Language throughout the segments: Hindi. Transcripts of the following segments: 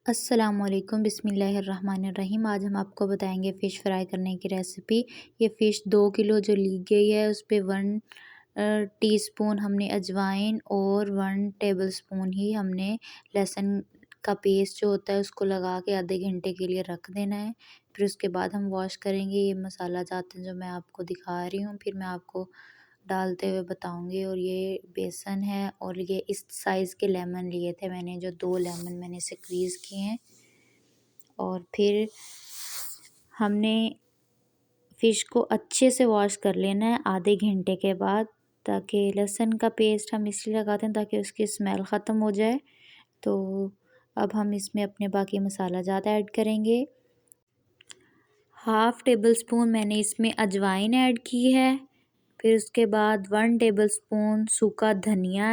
अस्सलामुअलैकुम बिस्मिल्लाहिर्रहमानिर्रहीम। आज हम आपको बताएंगे फ़िश फ्राई करने की रेसिपी। ये फ़िश 2 किलो जो ली गई है उस पे 1 टीस्पून हमने अजवाइन और 1 टेबलस्पून ही हमने लहसुन का पेस्ट जो होता है उसको लगा के आधे घंटे के लिए रख देना है। फिर उसके बाद हम वॉश करेंगे। ये मसाला जाते हैं जो मैं आपको दिखा रही हूँ, फिर मैं आपको डालते हुए बताऊंगी। और ये बेसन है और ये इस साइज़ के लेमन लिए थे मैंने, जो 2 लेमन मैंने स्क्वीज़ किए हैं। और फिर हमने फ़िश को अच्छे से वॉश कर लेना है आधे घंटे के बाद, ताकि लहसुन का पेस्ट हम इसलिए लगाते हैं ताकि उसकी स्मेल ख़त्म हो जाए। तो अब हम इसमें अपने बाकी मसाला ज़्यादा ऐड करेंगे। हाफ़ टेबल स्पून मैंने इसमें अजवाइन ऐड की है। फिर उसके बाद 1 टेबलस्पून सूखा धनिया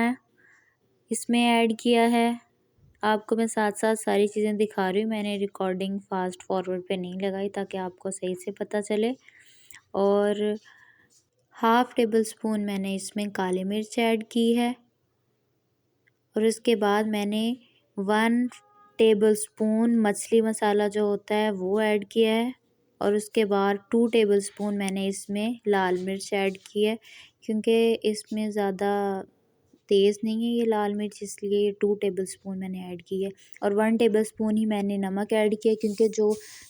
इसमें ऐड किया है। आपको मैं साथ साथ सारी चीज़ें दिखा रही हूँ, मैंने रिकॉर्डिंग फास्ट फॉरवर्ड पे नहीं लगाई ताकि आपको सही से पता चले। और हाफ़ टेबल स्पून मैंने इसमें काली मिर्च ऐड की है। और उसके बाद मैंने 1 टेबल स्पून मछली मसाला जो होता है वो ऐड किया है। और उसके बाद 2 टेबल स्पून मैंने इसमें लाल मिर्च ऐड की है, क्योंकि इसमें ज़्यादा तेज़ नहीं है ये लाल मिर्च, इसलिए 2 टेबल स्पून मैंने ऐड की है। और 1 टेबल स्पून ही मैंने नमक ऐड किया, क्योंकि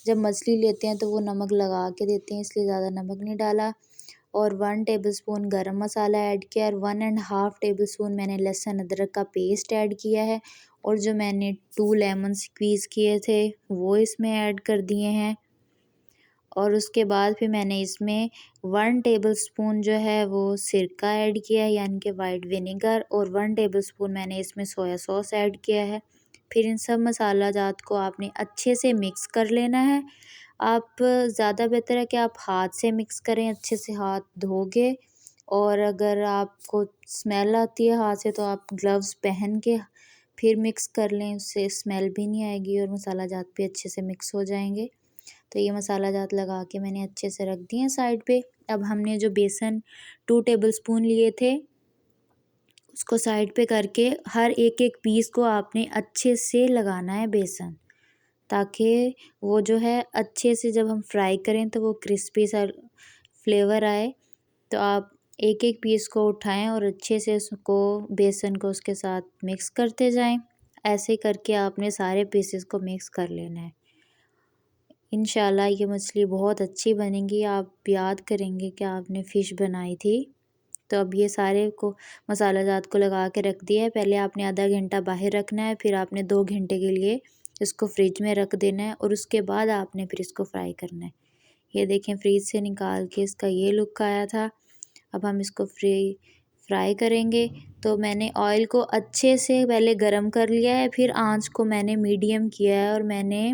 जब मछली लेते हैं तो वो नमक लगा के देते हैं, इसलिए ज़्यादा नमक नहीं डाला। और 1 टेबल स्पून गरम मसाला ऐड किया और 1 एंड हाफ़ टेबल स्पून मैंने लहसुन अदरक का पेस्ट ऐड किया है। और जो मैंने 2 लेमन स्क्वीज़ किए थे वो इसमें ऐड कर दिए हैं। और उसके बाद फिर मैंने इसमें 1 टेबलस्पून जो है वो सिरका ऐड किया है, यानी कि वाइट विनेगर। और 1 टेबलस्पून मैंने इसमें सोया सॉस ऐड किया है। फिर इन सब मसाला जात को आपने अच्छे से मिक्स कर लेना है। आप ज़्यादा बेहतर है कि आप हाथ से मिक्स करें, अच्छे से हाथ धो के। और अगर आपको स्मेल आती है हाथ से तो आप ग्लव्स पहन के फिर मिक्स कर लें, उससे स्मेल भी नहीं आएगी और मसाला जात भी अच्छे से मिक्स हो जाएंगे। तो ये मसाला जात लगा के मैंने अच्छे से रख दिए साइड पे। अब हमने जो बेसन 2 टेबलस्पून लिए थे उसको साइड पे करके हर एक पीस को आपने अच्छे से लगाना है बेसन, ताकि वो जो है अच्छे से जब हम फ्राई करें तो वो क्रिस्पी सा फ्लेवर आए। तो आप एक पीस को उठाएं और अच्छे से उसको बेसन को उसके साथ मिक्स करते जाएं। ऐसे करके आपने सारे पीसेस को मिक्स कर लेना है। इंशाल्लाह ये मछली बहुत अच्छी बनेगी, आप याद करेंगे कि आपने फ़िश बनाई थी। तो अब ये सारे को मसाला जात को लगा के रख दिया है। पहले आपने आधा घंटा बाहर रखना है, फिर आपने 2 घंटे के लिए इसको फ्रिज में रख देना है और उसके बाद आपने फिर इसको फ्राई करना है। ये देखें फ्रिज से निकाल के इसका ये लुक आया था। अब हम इसको फ्राई करेंगे। तो मैंने ऑयल को अच्छे से पहले गरम कर लिया है, फिर आँच को मैंने मीडियम किया है और मैंने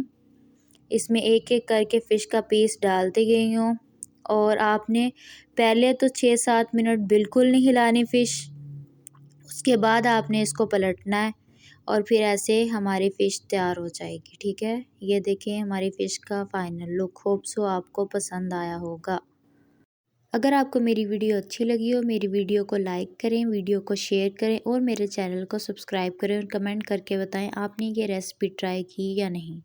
इसमें एक करके फ़िश का पीस डालती गई हूँ। और आपने पहले तो 6-7 मिनट बिल्कुल नहीं हिलानी फ़िश, उसके बाद आपने इसको पलटना है और फिर ऐसे हमारी फ़िश तैयार हो जाएगी। ठीक है, ये देखिए हमारी फ़िश का फाइनल लुक। होप सो आपको पसंद आया होगा। अगर आपको मेरी वीडियो अच्छी लगी हो, मेरी वीडियो को लाइक करें, वीडियो को शेयर करें और मेरे चैनल को सब्सक्राइब करें और कमेंट करके बताएं आपने ये रेसिपी ट्राई की या नहीं।